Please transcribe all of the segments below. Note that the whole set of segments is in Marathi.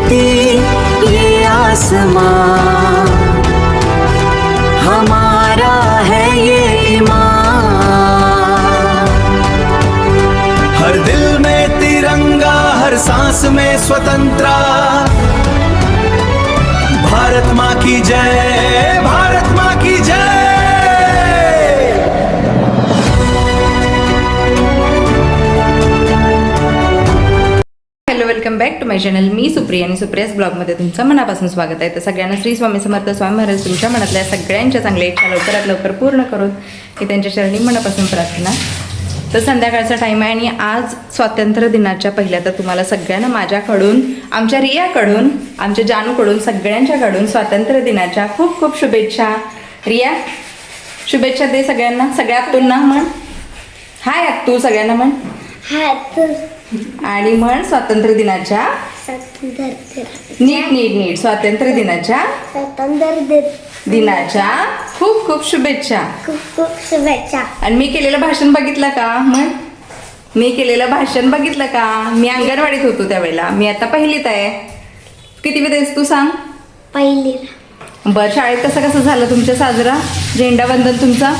धरती ये आसमां, हमारा है ये ईमान। हर दिल में तिरंगा, हर सांस में स्वतंत्रता। भारत माँ की जय, भारत माँ की जय। Hello, welcome back to my channel. मी सुप्रिया आणि सुप्रियाज ब्लॉगमध्ये तुमचं मनापासून स्वागत आहे. तर सगळ्यांना श्री स्वामी समर्थ स्वामी महाराज तुमच्या मनातल्या सगळ्यांच्या चांगल्या इच्छा लवकरात लवकर पूर्ण करून ही त्यांच्या चरणी मनापासून प्रार्थना. तर संध्याकाळचा टाईम आहे आणि आज स्वातंत्र्य दिनाच्या पहिल्या तर तुम्हाला सगळ्यांना माझ्याकडून, आमच्या रियाकडून, आमच्या जानूकडून, सगळ्यांच्याकडून स्वातंत्र्य दिनाच्या खूप खूप शुभेच्छा. रिया, शुभेच्छा दे सगळ्यांना. सगळ्या आत्तूंना म्हण हाय. आत्तू सगळ्यांना म्हण हाय. आणि म्हण स्वातंत्र्य दिनाच्या नीट नीट नीट स्वातंत्र्य दिनाच्या खूप खूप शुभेच्छा. खूप खूप शुभेच्छा. आणि मी केलेलं भाषण बघितलं का? म्हण मी केलेलं भाषण बघितलं का? मी अंगणवाडीत होतो त्यावेळेला. मी आता पहिलीत आहे. किती आहेस तू सांग? पहिली. बरं, शाळेत कसं कसं झालं तुमच्या साजरा? झेंडावंदन तुमचा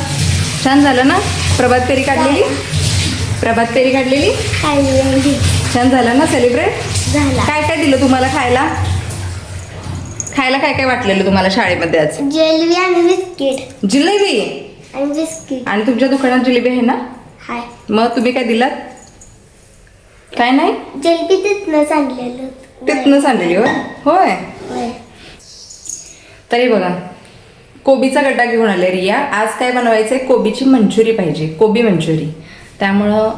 छान झालं ना? प्रभात फेरी काढलेली छान झालं ना? सेलिब्रेट झाला. काय काय दिलं तुम्हाला खायला? काय काय वाटलेलं तुम्हाला शाळेमध्ये आज? जिलेबी आणि बिस्किट. जिलेबी आणि बिस्किट. आणि तुमच्या दुकानात जिलेबी आहे ना? हाय. मग तुम्ही काय दिलात? काय नाही, जिलेबी तिथनंच आणलेलं. तिथनंच आणलेली होय. तरी बघा, कोबीचा गड्डा घेऊन आले रिया. आज काय बनवायचंय? कोबीची मंचुरी पाहिजे, कोबी मंचुरी. त्यामुळं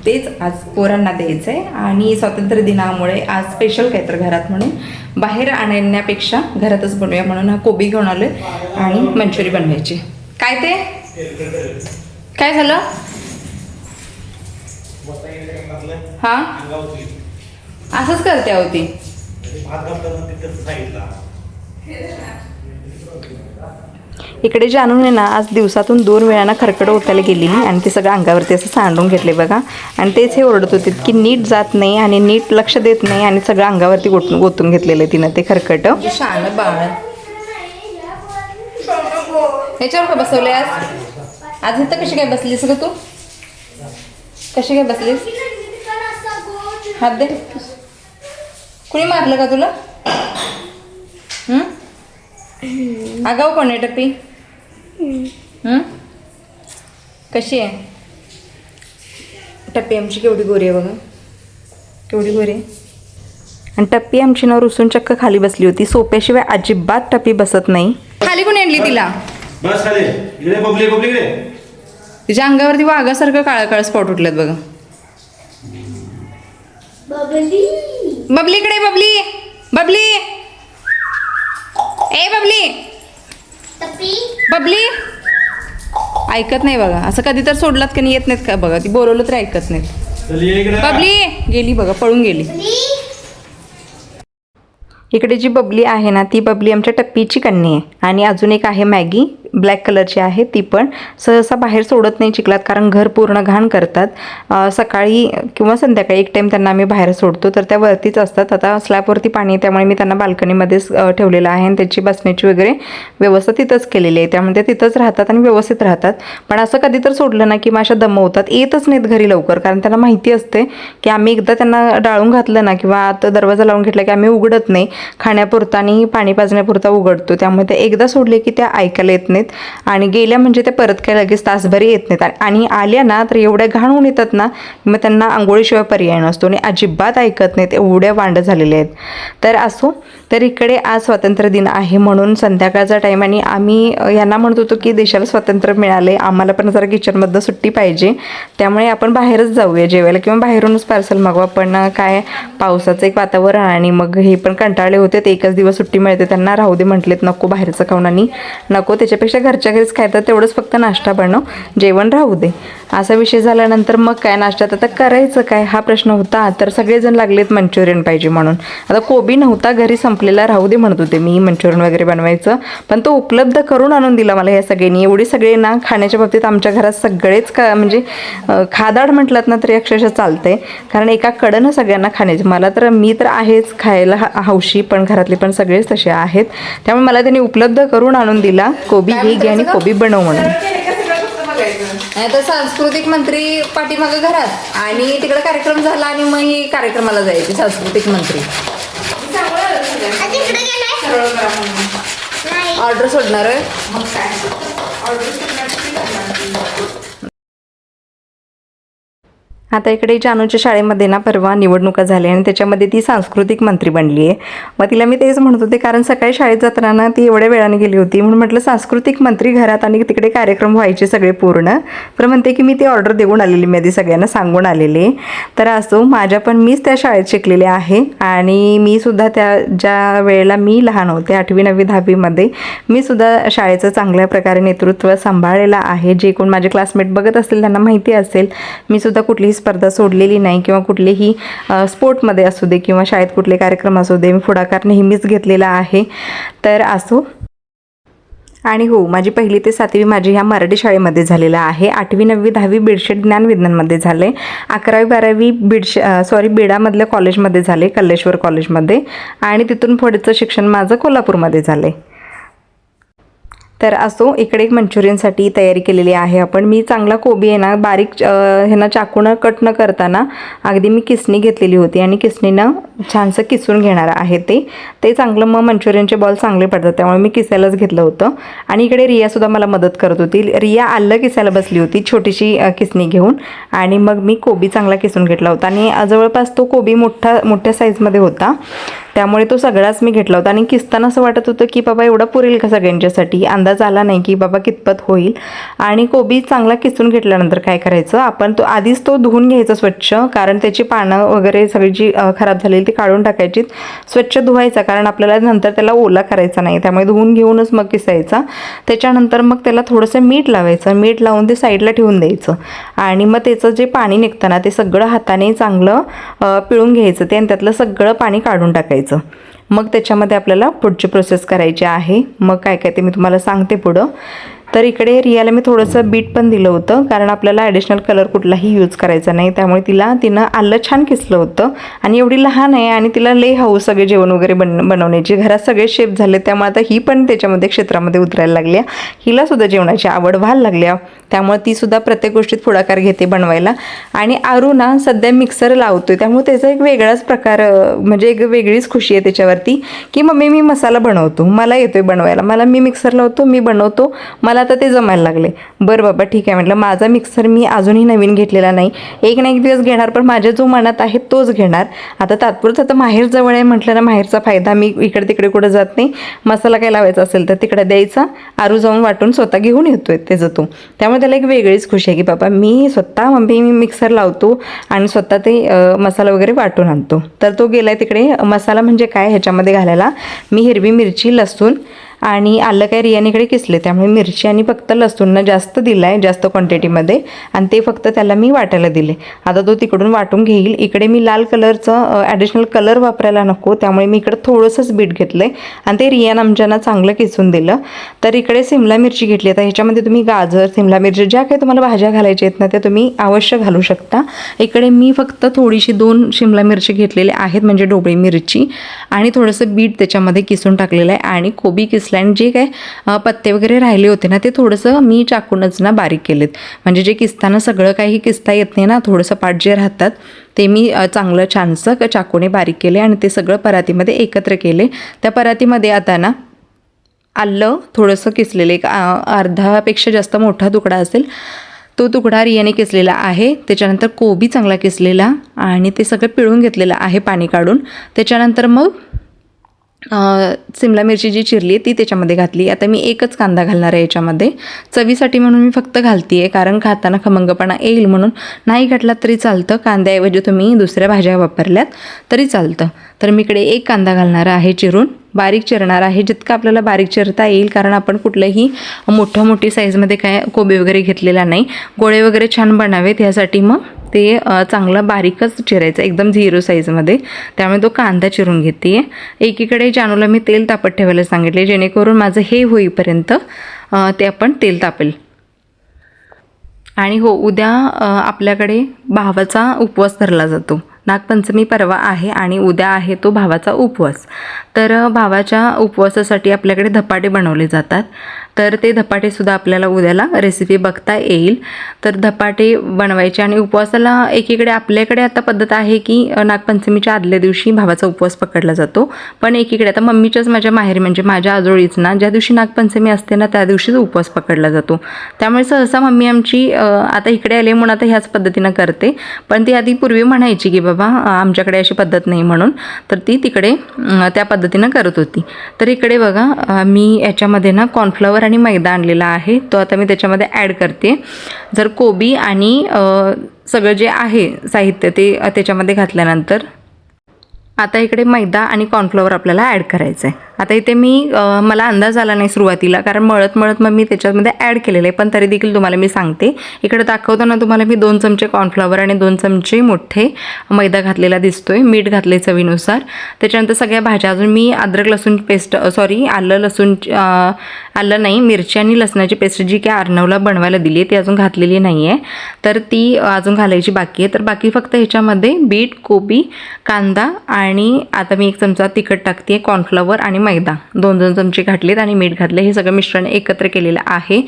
तेच आज पोरांना द्यायचं आहे. आणि स्वातंत्र्य दिनामुळे आज स्पेशल काय तर घरात म्हणून बाहेर आणण्यापेक्षा घरातच बनवूया म्हणून हा कोबी घेऊन आलोय आणि मंचुरी बनवायची. काय ते काय झालं? हा, असंच करते होती. इकडे जानूने ना आज दिवसातून 2 वेळांना खरकडं ओतायला गेलेली आणि ते सगळं अंगावरती असं सांडून घेतले बघा. आणि तेच हे ओरडत होते की नीट जात नाही आणि नीट लक्ष देत नाही आणि सगळं अंगावरती ओतून घेतलेलं तिनं ते खरकटं. शान बाळ, ह्याच्यावर का बसवले आज इथं कशी काय बसलीस ग तू? कशी काय बसलीस? हात दे. कुणी मारलं का तुला? आगाऊ कोण आहे टप्पी? कशी आहे टप्पी आमची? केवढी गोरी आहे बघा, केवढी गोरी आहे. आणि टप्पी आमची ना रुसून चक्क खाली बसली होती. सोप्याशिवाय अजिबात टप्पी बसत नाही. खाली कोणी आणली तिला? बस खाली. इकडे बबली, बबली इकडे. तिच्या अंगावरती वाघासारखं काळा काळा स्पॉट उठलेत बघा. बबली. बबली इकडे. बबली, बबली, ए बबली, टप्पी. बबली ऐकत नाही बघा. असं कधी तर सोडलात की नाही येत नाहीत का बघा. ती बोलवलं तरी ऐकत नाहीत. चल ये इकडे. बबली गेली बघा, पळून गेली. इकडे जी बबली आहे ना, ती बबली आमच्या टप्पीची कन्या आहे. आणि अजून एक आहे मॅगी, ब्लॅक कलरची आहे. ती पण सहसा बाहेर सोडत नाही चिखलात, कारण घर पूर्ण घाण करतात. सकाळी किंवा संध्याकाळी एक टाईम त्यांना आम्ही बाहेर सोडतो, तर त्या वरतीच असतात. आता स्लॅबवरती पाणी आहे त्यामुळे मी त्यांना बाल्कनीमध्येच ठेवलेलं आहे आणि त्याची बसण्याची वगैरे व्यवस्था तिथंच केलेली आहे. त्यामुळे ते तिथंच राहतात आणि व्यवस्थित राहतात. पण असं कधी तर सोडलं ना की अशा दमवतात, येतच नाहीत घरी लवकर, कारण त्यांना माहिती असते की आम्ही एकदा त्यांना डाळून घातलं ना किंवा आता दरवाजा लावून घेतला की आम्ही उघडत नाही. खाण्यापुरता आणि पाणी पाजण्यापुरता उघडतो. त्यामुळे ते एकदा सोडले की त्या ऐकायला येत नाहीत आणि गेल्या म्हणजे ते परत काय लगेच तासभर येत नाहीत. आणि आल्या ना तर एवढ्या घाणून येतात ना, मग त्यांना आंघोळीशिवाय पर्याय नसतो आणि अजिबात ऐकत नाहीत, एवढ्या वांड झालेल्या आहेत. तर असो, तर इकडे आज स्वातंत्र्य दिन आहे म्हणून संध्याकाळचा टाईम आणि आम्ही यांना म्हणत होतो की देशाला स्वातंत्र्य मिळाले, आम्हाला पण जरा किचनमधनं सुट्टी पाहिजे, त्यामुळे आपण बाहेरच जाऊया जेवायला किंवा बाहेरूनच पार्सल मागवा. पण काय पावसाचं एक वातावरण आणि मग हे पण कंटाळले होते. ते एकच दिवस सुट्टी मिळते त्यांना, राहू दे म्हटलेत, नको बाहेरचं खाऊन आणि नको त्याच्यापेक्षा घरच्या घरीच खायचं, तेवढंच फक्त नाश्ता बनव, जेवण राहू दे. असा विषय झाल्यानंतर मग काय नाश्त्यात आता करायचं काय हा प्रश्न होता. तर सगळेजण लागलेत मंचुरियन पाहिजे म्हणून. आता कोबी नव्हता घरी, संपला संपलेला राहू दे म्हणत होते मी मंचुरियन वगैरे बनवायचं, पण तो उपलब्ध करून आणून दिला मला या सगळ्यांनी. एवढी सगळे ना खाण्याच्या बाबतीत आमच्या घरात सगळेच म्हणजे खादाड म्हटलात ना तरी अक्षरशः चालतंय, कारण एका कडनं सगळ्यांना खाण्याचे. मला तर मी तर आहेच खायला हौशी, पण घरातले पण सगळेच तसे आहेत. त्यामुळे मला त्यांनी उपलब्ध करून आणून दिला कोबी ही घे आणि कोबी बनव म्हणून. तर सांस्कृतिक मंत्री पाठीमागं घरात आणि तिकडे कार्यक्रम झाला आणि मग ही कार्यक्रमाला जायची सांस्कृतिक मंत्री. ऑर्डर सोडणार आहे. आता इकडे जानूच्या शाळेमध्ये ना परवा निवडणुका झाल्या आणि त्याच्यामध्ये ती सांस्कृतिक मंत्री बनली आहे. मग तिला मी तेच म्हणत होते, कारण सकाळी शाळेत जाताना ना ती एवढ्या वेळाने गेली होती, म्हणून म्हटलं सांस्कृतिक मंत्री घरात आणि तिकडे कार्यक्रम व्हायचे सगळे पूर्ण. तर म्हणते की मी ती ऑर्डर देऊन आलेली, मी आधी सगळ्यांना सांगून आलेले. तर असो, मीच त्या शाळेत शिकलेले आहे आणि मी सुद्धा ज्या वेळेला मी लहान होते 8वी 9वी 10वीमध्ये मी सुद्धा शाळेचं चांगल्या प्रकारे नेतृत्व सांभाळलेलं आहे. जे कोण माझे क्लासमेट बघत असतील त्यांना माहिती असेल, मी सुद्धा कुठलीही स्पर्धा सोडलेली नाही किंवा कुठलेही स्पोर्टमध्ये असू दे किंवा शाळेत कुठले कार्यक्रम असू दे, मी पुढाकार नेहमीच घेतलेला आहे. तर असो. आणि हो, माझी 1ली ते 7वी माझी ह्या मराठी शाळेमध्ये झालेलं आहे. 8वी 9वी 10वी बेडशेट ज्ञान विज्ञानमध्ये झाले. 11वी 12वी बेडामधल्या कॉलेजमध्ये झाले, कल्लेश्वर कॉलेजमध्ये, आणि तिथून पुढचं शिक्षण माझं कोल्हापूरमध्ये झाले. तर असो, इकडे एक मंचुरियनसाठी तयारी केलेली आहे आपण. मी चांगला कोबी आहे ना बारीक चाकूनं कट न करताना अगदी मी किसणी घेतलेली होती आणि किसणीनं छानसं किसून घेणार आहे. ते चांगलं मग मंचुरियनचे बॉल चांगले पडतात, त्यामुळे मी किसायलाच घेतलं होतं. आणि इकडे रियासुद्धा मला मदत करत होती. रिया आलं किसायला बसली होती छोटीशी किसणी घेऊन, आणि मग मी कोबी चांगला किसून घेतला होता. आणि जवळपास तो कोबी मोठ्या साईजमध्ये होता, त्यामुळे तो सगळाच मी घेतला होता. आणि किसताना असं वाटत होतं की बाबा एवढा पुरेल का सगळ्यांच्यासाठी, अंदाज आला नाही की बाबा कितपत होईल. आणि कोबी चांगला किसून घेतल्यानंतर काय करायचं, आपण आधीच तो धुवून घ्यायचा स्वच्छ, कारण त्याची पानं वगैरे सगळी जी खराब झालेली ती काढून टाकायची, स्वच्छ धुवायचा, कारण आपल्याला नंतर त्याला ओला करायचा नाही, त्यामुळे धुवून घेऊनच मग किसायचा. त्याच्यानंतर मग त्याला थोडंसं मीठ लावायचं, मीठ लावून ते साईडला ठेवून द्यायचं. आणि मग त्याचं जे पाणी निघतं ना ते सगळं हाताने चांगलं पिळून घ्यायचं ते, आणि त्यातलं सगळं पाणी काढून टाकायचं. मग त्याच्यामध्ये आपल्याला पुढची प्रोसेस करायची आहे. मग काय काय ते मी तुम्हाला सांगते पुढं. तर इकडे रियाला मी थोडंसं बीट पण दिलं होतं, कारण आपल्याला ॲडिशनल कलर कुठलाही यूज करायचा नाही, त्यामुळे तिनं आलं छान किसलं होतं. आणि एवढी लहान आहे आणि तिला लई हौस सगळे जेवण वगैरे बनवण्याची, घरात सगळे शेफ झाले, त्यामुळे आता ही पण त्याच्यामध्ये क्षेत्रामध्ये उतरायला लागल्या. हिलासुद्धा जेवणाची आवड व्हायला लागल्या, त्यामुळे तीसुद्धा प्रत्येक गोष्टीत पुढाकार घेते बनवायला. आणि आरू ना सध्या मिक्सर लावतोय, त्यामुळे त्याचा एक वेगळाच प्रकार, म्हणजे एक वेगळीच खुशी आहे त्याच्यावरती की मम्मी मी मसाला बनवतो, मला येतोय बनवायला, मी मिक्सर लावतो, मी बनवतो, मला आता ते जमायला लागले. बरं बाबा ठीक आहे म्हटलं. माझा मिक्सर मी अजूनही नवीन घेतलेला नाही, एक ना एक दिवस घेणार, पण माझ्या जो मनात आहे तोच घेणार. आता तात्पुरतं आता माहेर जवळ आहे म्हटलं ना, माहेरचा फायदा, मी इकडे तिकडे कुठं जात नाही. मसाला काय लावायचा असेल तर तिकडे द्यायचा, आरू जाऊन वाटून स्वतः घेऊन येतोय त्याचं तो. त्यामुळे त्याला एक वेगळीच खुशी आहे की बाबा मी स्वतः मी मिक्सर लावतो आणि स्वतः ते मसाला वगैरे वाटून आणतो. तर तो गेलाय तिकडे. मसाला म्हणजे काय, ह्याच्यामध्ये घालायला मी हिरवी मिरची, लसूण आणि आलं काय रियानीकडे किसले, त्यामुळे मिरची आणि फक्त लसूण जास्त दिला आहे, जास्त क्वांटिटीमध्ये, आणि ते फक्त त्याला मी वाटायला दिले. आता तो तिकडून वाटून घेईल. इकडे मी लाल कलरचं ॲडिशनल कलर वापरायला नको, त्यामुळे मी इकडं थोडंसंच बीट घेतलं आहे आणि ते रियान आमच्याना चांगलं किसून दिलं. तर इकडे सिमला मिरची घेतली. आता ह्याच्यामध्ये तुम्ही गाजर, सिमला मिरची, ज्या काही तुम्हाला भाज्या घालायच्या आहेत ना त्या तुम्ही अवश्य घालू शकता. इकडे मी फक्त थोडीशी 2 शिमला मिरची घेतलेले आहेत, म्हणजे ढोबळी मिरची, आणि थोडंसं बीट त्याच्यामध्ये किसून टाकलेलं आहे, आणि कोबी आणि जे काय पत्ते वगैरे राहिले होते ना ते थोडंसं मी चाकूनच ना बारीक केलेत, म्हणजे जे किसताना सगळं काही किसता येत नाही ना, थोडंसं पाट जे राहतात ते मी चांगलं छानसं चाकूने बारीक केले आणि ते सगळं परातीमध्ये एकत्र केले. त्या परातीमध्ये आता ना आलं थोडंसं किसलेलं, एक अर्धापेक्षा जास्त मोठा तुकडा असेल तो तुकडा रियाने किसलेला आहे. त्याच्यानंतर कोबी चांगला किसलेला आणि ते सगळं पिळून घेतलेलं आहे पाणी काढून. त्याच्यानंतर मग सिमला मिरची जी चिरली आहे ती त्याच्यामध्ये घातली. आता मी एकच कांदा घालणार आहे याच्यामध्ये, चवीसाठी म्हणून मी फक्त घालते आहे, कारण खाताना खमंगपणा येईल म्हणून. नाही घातलात तरी चालतं, कांद्याऐवजी तुम्ही दुसऱ्या भाज्या वापरल्यात तरी चालतं. तर मी इकडे एक कांदा घालणार आहे चिरून. बारीक चिरणार आहे, जितकं आपल्याला बारीक चिरता येईल, कारण आपण कुठलंही मोठी साईजमध्ये काय कोबी वगैरे घेतलेला नाही. गोळे वगैरे छान बनावेत यासाठी मग ते चांगलं बारीकच चिरायचं, एकदम 0 साईजमध्ये. त्यामुळे तो कांदा चिरून घेते. एकीकडे जानूला मी तेल तापत ठेवायला सांगितले, जेणेकरून माझं हे होईपर्यंत ते आपण तेल तापेल. आणि हो, उद्या आपल्याकडे भावाचा उपवास धरला जातो. नागपंचमी परवा आहे आणि उद्या आहे तो भावाचा उपवास. तर भावाच्या उपवासासाठी आपल्याकडे धपाटे बनवले जातात. तर ते धपाटेसुद्धा आपल्याला उद्याला रेसिपी बघता येईल. तर धपाटे बनवायचे आणि उपवासाला एकीकडे आपल्याकडे आता पद्धत आहे की नागपंचमीच्या आदल्या दिवशी भावाचा उपवास पकडला जातो. पण एकीकडे आता मम्मीच्याच माझ्या माहेरी म्हणजे माझ्या आजोळीच ना, ज्या दिवशी नागपंचमी असते ना त्या दिवशीच उपवास पकडला जातो. त्यामुळे सहसा मम्मी आमची आता इकडे आले म्हणून आता ह्याच पद्धतीनं करते. पण ती आधी पूर्वी म्हणायची की बाबा आमच्याकडे अशी पद्धत नाही म्हणून, तर ती तिकडे त्या पद्धतीनं करत होती. तर इकडे बघा मी याच्यामध्ये ना कॉर्नफ्लॉवर आणि मैदा आणलेला आहे, तो आता मी त्याच्यामध्ये ॲड करते. जर कोबी आणि सगळं जे आहे साहित्य ते त्याच्यामध्ये घातल्यानंतर आता इकडे मैदा आणि कॉर्नफ्लॉवर आपल्याला ॲड करायचं आहे. आता इथे मी मला अंदाज आला नाही सुरुवातीला, कारण मळत मग मी त्याच्यामध्ये ॲड केलेलं आहे. पण तरी देखील तुम्हाला मी सांगते, इकडे दाखवताना तुम्हाला मी 2 चमचे कॉर्नफ्लॉवर आणि 2 चमचे मोठे मैदा घातलेला दिसतोय. मीठ घातले चवीनुसार. त्याच्यानंतर सगळ्या भाज्या, अजून मी अद्रक लसूण पेस्ट आलं नाही, मिरची आणि लसणाची पेस्ट जी काय अर्णवला बनवायला दिली आहे ती अजून घातलेली नाही आहे, तर ती अजून घालायची बाकी आहे. तर बाकी फक्त ह्याच्यामध्ये बीट, कोबी, कांदा आणि आता मी 1 चमचा तिखट टाकते, कॉर्नफ्लॉवर आणि मैदा 2-2 चमचे घातलेत आणि मीठ घातले. हे सगळं मिश्रण एकत्र केलेलं आहे.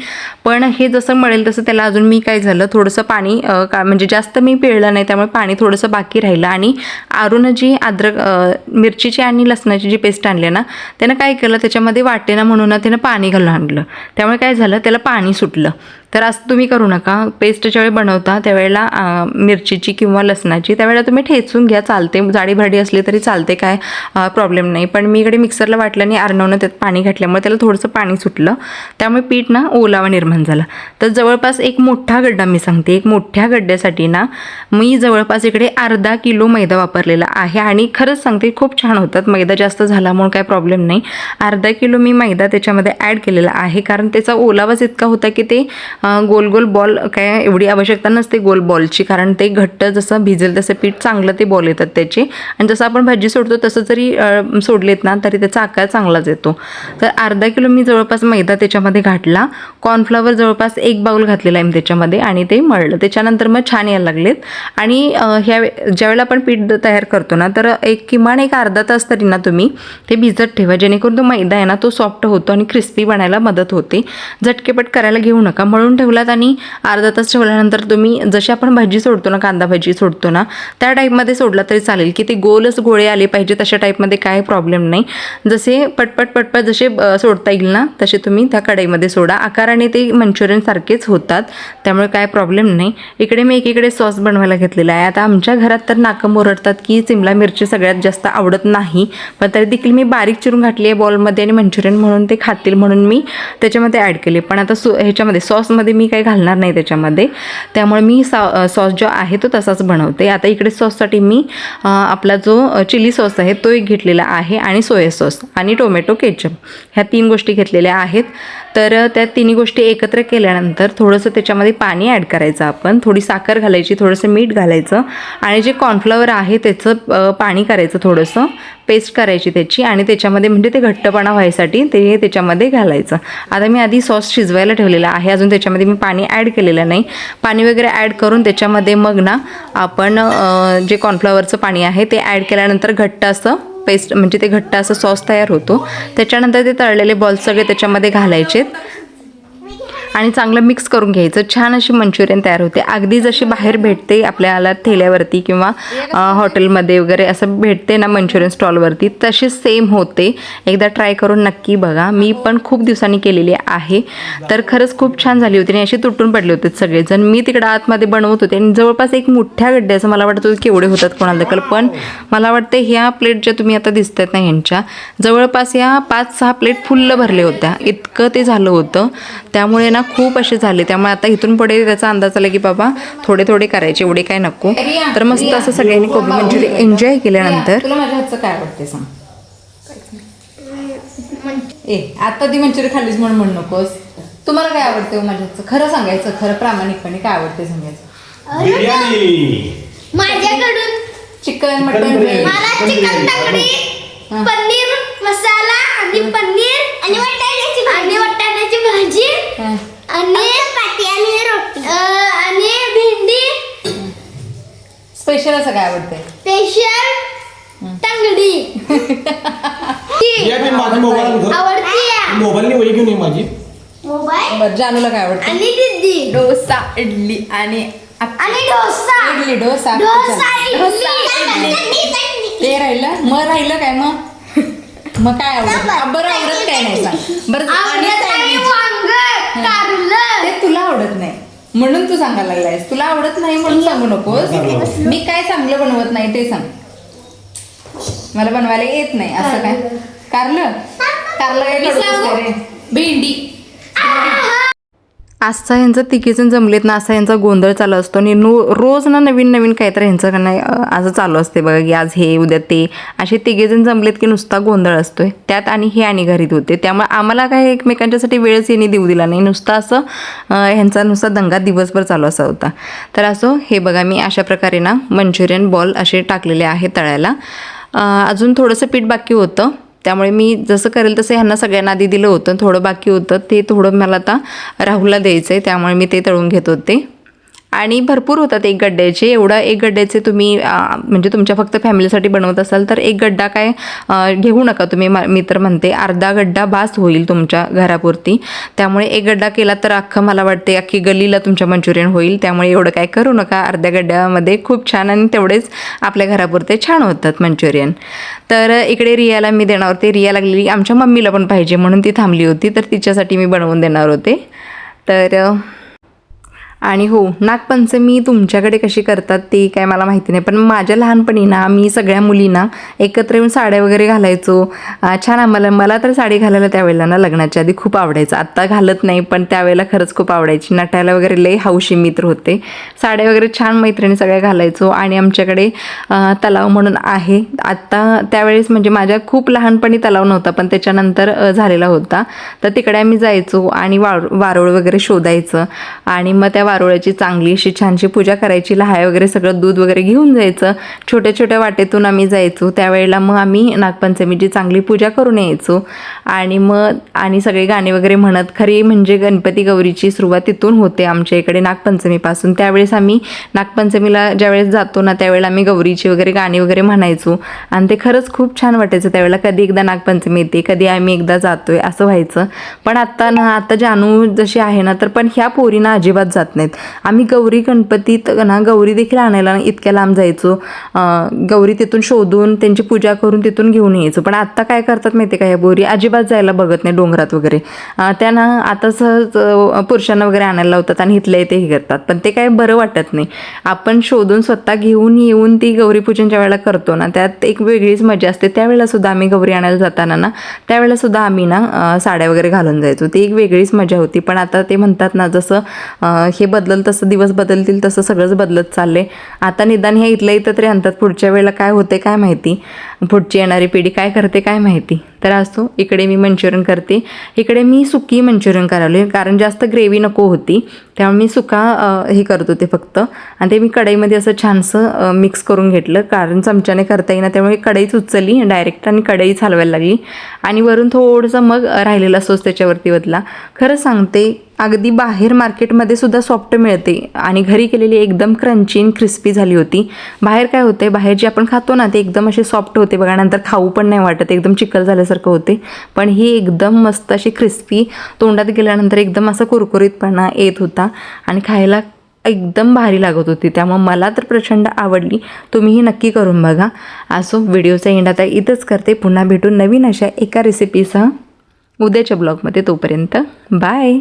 पण हे जसं मळेल तसं त्याला अजून मी काय झालं, थोडंसं पाणी म्हणजे जास्त मी पिळलं नाही, त्यामुळे पाणी थोडंसं बाकी राहिलं. आणि आरून जी मिरचीची आणि लसणाची जी पेस्ट आणली ना, त्यानं काय केलं, त्याच्यामध्ये वाटेना म्हणून त्यानं पाणी घालून आणलं. त्यामुळे काय झालं, त्याला पाणी सुटलं. तर असं तुम्ही करू नका. पेस्ट ज्यावेळी बनवता त्यावेळेला मिरचीची किंवा लसणाची त्यावेळेला तुम्ही ठेचून घ्या, चालते. जाडी भरडी असली तरी चालते, काय प्रॉब्लेम नाही. पण मी इकडे मिक्सरला वाटलं आणि अर्णवनं त्यात पाणी घातल्यामुळे त्याला थोडंसं पाणी सुटलं. त्यामुळे पीठ ना ओलावा निर्माण झाला. तर जवळपास एक मोठा गड्डा, मी सांगते, एक मोठ्या गड्ड्यासाठी ना मी जवळपास इकडे अर्धा किलो मैदा वापरलेला आहे. आणि खरंच सांगते खूप छान होतात. मैदा जास्त झाला म्हणून काय प्रॉब्लेम नाही. अर्धा किलो मी मैदा त्याच्यामध्ये ॲड केलेला आहे, कारण त्याचा ओलावाच इतका होता की ते गोल गोल बॉल काय एवढी आवश्यकता नसते गोल बॉलची, कारण ते घट्ट जसं भिजेल तसं पीठ चांगलं ते बॉल येतात त्याचे. आणि जसं आपण भाजी सोडतो तसं जरी सोडलेत ना तरी त्याचा आकार चांगलाच येतो. तर अर्धा किलो मी जवळपास मैदा त्याच्यामध्ये घातला. कॉर्नफ्लॉवर जवळपास 1 बाउल घातलेला आहे मी त्याच्यामध्ये आणि ते मळलं. त्याच्यानंतर मग छान यायला लागलेत. आणि ज्यावेळेला आपण पीठ तयार करतो ना, तर किमान एक अर्धा तास तरी ना तुम्ही ते भिजत ठेवा, जेणेकरून तो मैदा आहे ना तो सॉफ्ट होतो आणि क्रिस्पी बनायला मदत होते. झटकेपट करायला घेऊ नका. मळून ठेवलात आणि अर्धा तास ठेवल्यानंतर तुम्ही जशी आपण भाजी सोडतो ना, कांदा भाजी सोडतो ना, त्या टाईपमध्ये सोडला तरी चालेल, की ते गोलच गोळे आले पाहिजे तशा टाईपमध्ये काय प्रॉब्लेम नाही. जसे पटपट जसे सोडता येईल ना तसे तुम्ही त्या कढईमध्ये सोडा. आकाराने ते मंचुरियन सारखेच होतात, त्यामुळे काय प्रॉब्लेम नाही. इकडे मी एकीकडे सॉस बनवायला घेतलेला आहे. आता आमच्या घरात तर नाकं ओरडतात की सिमला मिरची सगळ्यात जास्त आवडत नाही, पण तरी देखील मी बारीक चिरून घातली आहे बॉलमध्ये आणि मंचुरियन म्हणून ते खातील म्हणून मी त्याच्यामध्ये ॲड केले. पण आता ह्याच्यामध्ये सॉसमध्ये मी काही घालणार नाही त्याच्यामध्ये, त्यामुळे मी सॉस जो आहे तो तसाच बनवते. आता इकडे सॉससाठी मी आपला जो चिली सॉस आहे तो एक घेतलेला आहे आणि सोया सॉस आणि टोमॅटो केचप ह्या 3 गोष्टी घेतलेल्या आहेत. तर त्या 3 गोष्टी एकत्र केल्यानंतर थोडंसं त्याच्यामध्ये पाणी ॲड करायचं, आपण थोडी साखर घालायची, थोडंसं मीठ घालायचं आणि जे कॉर्नफ्लॉवर आहे त्याचं पाणी करायचं, थोडंसं पेस्ट करायची त्याची आणि त्याच्यामध्ये म्हणजे ते घट्टपणा व्हायसाठी ते त्याच्यामध्ये घालायचं. आता मी आधी सॉस शिजवायला ठेवलेला आहे, अजून त्याच्यामध्ये मी पाणी ॲड केलेलं नाही. पाणी वगैरे ॲड करून त्याच्यामध्ये मग ना आपण जे कॉर्नफ्लॉवरचं पाणी आहे ते ॲड केल्यानंतर घट्ट असं पेस्ट म्हणजे ते घट्ट असं सॉस तयार होतो. त्याच्यानंतर ते तळलेले बॉल्स सगळे त्याच्यामध्ये घालायचेत आणि चांगलं मिक्स करून घ्यायचं. छान अशी मंचुरियन तयार होते, अगदी जशी बाहेर भेटते आपल्याला ठेल्यावरती किंवा हॉटेलमध्ये वगैरे असं भेटते ना मंचुरियन स्टॉलवरती, तशी सेम होते. एकदा ट्राय करून नक्की बघा. मी पण खूप दिवसांनी केलेली आहे, तर खरंच खूप छान झाली होती आणि अशी तुटून पडले होते सगळेजण. मी तिकडं आतमध्ये बनवत होते आणि जवळपास एक मोठ्या गड्ड्याचं मला वाटतं केवढे होतात कोणाला दखल, पण मला वाटते ह्या प्लेट ज्या तुम्ही आता दिसतात ना ह्यांच्या जवळपास या 5-6 प्लेट फुल्ल भरले होत्या, इतकं ते झालं होतं. त्यामुळे ना खूप असे झाले. त्यामुळे आता इथून पुढे त्याचा अंदाज आला की बाबा थोडे थोडे करायचे, एवढे काय नको. तर मस्त असं सगळ्यांनी कोबी मंचुरियन एन्जॉय केल्यानंतर तुला माझ्या हातचं काय आवडते सांग. ए आता ती मंचुरी खाल्लीस म्हणून म्हणू नकोस. तुम्हाला काय आवडते माझ्याचं खरं सांगायचं, खरं प्रामाणिकपणे काय आवडते सांगायचं. बिर्याणी. माझ्याकडून चिकन मटन बिर्याणी. मला चिकन तंगडी, पनीर मसाला आणि पनीर आणि वाटाण्याची भाजी आणि चपाती आणि रोटी आणि भेंडी. स्पेशल असं काय आवडते. स्पेशल तंगडी या बी माझा मोबाईल आवडती. मोबाईलनी वही घेऊन ये माझी. मोबाईल बरं जानूला काय आवडतं. आणि दीदी डोसा इडली आणि आणि डोसा इडली डोसा ते राहिलं मग राहिलं काय मग काय आवडत. बरं आवडत काय नाही सांग बरं. आणि sandwich. कारलं ते तुला आवडत नाही म्हणून तू सांगायला लागलायस. तुला आवडत नाही म्हणून सांगू नकोस. मी काय चांगलं बनवत नाही ते सांग. मला बनवायला येत नाही असं काय. कारलं काय करतोस रे. भेंडी. आजचा यांचा तिघेजण जमलेत ना असा यांचा गोंधळ चालू असतो आणि रोज ना नवीन नवीन काहीतरी ह्यांच्याकडनं असं चालू असते बघा की आज हे उद्या ते असे तिघेजण जमलेत की नुसता गोंधळ असतोय त्यात. आणि हे आणि घरीत होते त्यामुळे आम्हाला काय एकमेकांच्यासाठी वेळच यांनी देऊ दिला नाही. नुसता असं ह्यांचा नुसता दंगा दिवसभर चालू असा होता. तर असं हे बघा मी अशा प्रकारे ना मंचुरियन बॉल असे टाकलेले आहे तळायला. अजून थोडंसं पीठ बाकी होतं त्यामुळे मी जसं करेल तसं ह्यांना सगळ्यांना आधी दिलं होतं. थोडं बाकी होतं ते थोडं मला आता राहुलला द्यायचं आहे त्यामुळे मी ते तळून घेत होते. आणि भरपूर होतात एक गड्ड्याचे. एवढा एक गड्ड्याचे तुम्ही म्हणजे तुमच्या फक्त फॅमिलीसाठी बनवत असाल तर एक गड्डा काय घेऊ नका तुम्ही. मी तर म्हणते अर्धा गड्डा बास होईल तुमच्या घरापुरती. त्यामुळे एक गड्डा केला तर अख्खं मला वाटते अख्खी गल्लीला तुमच्या मंचुरियन होईल. त्यामुळे एवढं काय करू नका. अर्ध्या गड्ड्यामध्ये खूप छान आणि तेवढेच आपल्या घरापुरते छान होतात मंचुरियन. तर इकडे रियाला मी देणार होते. रिया लागलेली आमच्या मम्मीला पण पाहिजे म्हणून ती थांबली होती तर तिच्यासाठी मी बनवून देणार होते. तर आणि हो नागपंचमी तुमच्याकडे कशी करतात ते काय मला माहिती नाही पण माझ्या लहानपणी ना आम्ही सगळ्या मुलींना एकत्र येऊन साड्या वगैरे घालायचो. छान मला तर साडी घालायला त्यावेळेला ना लग्नाच्या आधी खूप आवडायचं. आत्ता घालत नाही पण त्यावेळेला खरंच खूप आवडायची. नटायला वगैरे लई हौशी मित्र होते. साड्या वगैरे छान मैत्रिणी सगळ्या घालायचो. आणि आमच्याकडे तलाव म्हणून आहे. आत्ता त्यावेळेस म्हणजे माझ्या खूप लहानपणी तलाव नव्हता पण त्याच्यानंतर झालेला होता. तर तिकडे आम्ही जायचो आणि वारुळ वगैरे शोधायचं आणि मग त्या वारुळाची चांगली अशी छानशी पूजा करायची. लहाय वगैरे सगळं दूध वगैरे घेऊन जायचं. छोट्या छोट्या वाटेतून आम्ही जायचो. त्यावेळेला मग आम्ही नागपंचमीची चांगली पूजा करून यायचो. आणि सगळे गाणे वगैरे म्हणत खरी म्हणजे गणपती गौरीची सुरुवात तिथून होते आमच्या इकडे नागपंचमीपासून. त्यावेळेस आम्ही नागपंचमीला ज्यावेळेस जातो ना त्यावेळेला आम्ही गौरीची वगैरे गाणी वगैरे म्हणायचो आणि ते खरंच खूप छान वाटायचं. त्यावेळेला कधी एकदा नागपंचमी येते कधी आम्ही एकदा जातोय असं व्हायचं. पण आता जानू जशी आहे ना तर पण ह्या पोरींना अजिबात जात नाहीत. आम्ही गौरी गणपतीत ना गौरी देखील आणायला इतक्या लांब जायचो. गौरी तिथून शोधून त्यांची पूजा करून तिथून घेऊन यायचो. पण आत्ता काय करतात माहिती का ह्या पोरी अजिबात जायला बघत नाही डोंगरात वगैरे. त्यांना आता सहज पुरुषांना वगैरे आणायला लावतात आणि इथल्या इथे हे करतात पण ते काय बरं वाटत नाही. आपण शोधून स्वतः घेऊन येऊन ती गौरीपूजनच्या वेळेला करतो ना त्यात एक वेगळीच मजा असते. त्यावेळेला सुद्धा आम्ही गौरी आणायला जाताना ना त्यावेळेला सुद्धा आम्ही ना साड्या वगैरे घालून जायचो. ती एक वेगळीच मजा होती. पण आता ते म्हणतात ना जसं हे बदलल तसं दिवस बदलतील तसं सगळंच बदलत चालले. आता निदान हे इथल्या इथं तरी आणतात. पुढच्या वेळेला काय होते काय माहिती. पुढची येणारी पिढी काय करते काय माहिती. तर असो इकडे मी मंचुरियन करते. इकडे मी सुकी मंचुरियन करावले कारण जास्त ग्रेव्ही नको होती त्यामुळे मी सुका हे करत होते फक्त. आणि ते मी कढईमध्ये असं छानसं मिक्स करून घेतलं कारण चमच्याने करता येईना त्यामुळे कढईच उचलली डायरेक्ट आणि कढईच हलवायला लागली आणि वरून थोडंसं मग राहिलेला सॉस त्याच्यावरती वतला. खरं सांगते अगदी बाहेर मार्केटमध्ये सुद्धा सॉफ्ट मिळते आणि घरी केलेली एकदम क्रंची आणि क्रिस्पी झाली होती. बाहेर काय होते बाहेर जे आपण खातो ना ते एकदम असे सॉफ्ट होते बघा नंतर खाऊ पण नाही वाटत एकदम चिकल झाल्यासारखं होते. पण ही एकदम मस्त अशी क्रिस्पी तोंडात गेल्यानंतर एकदम असा कुरकुरीतपणा येत होता आणि खायला एकदम भारी लागत होती. त्यामुळे मला तर प्रचंड आवडली. तुम्हीही नक्की करून बघा. असो व्हिडिओचा एंड आता इथंच करते. पुन्हा भेटून नवीन अशा एका रेसिपीसह उद्याच्या ब्लॉगमध्ये. तोपर्यंत बाय.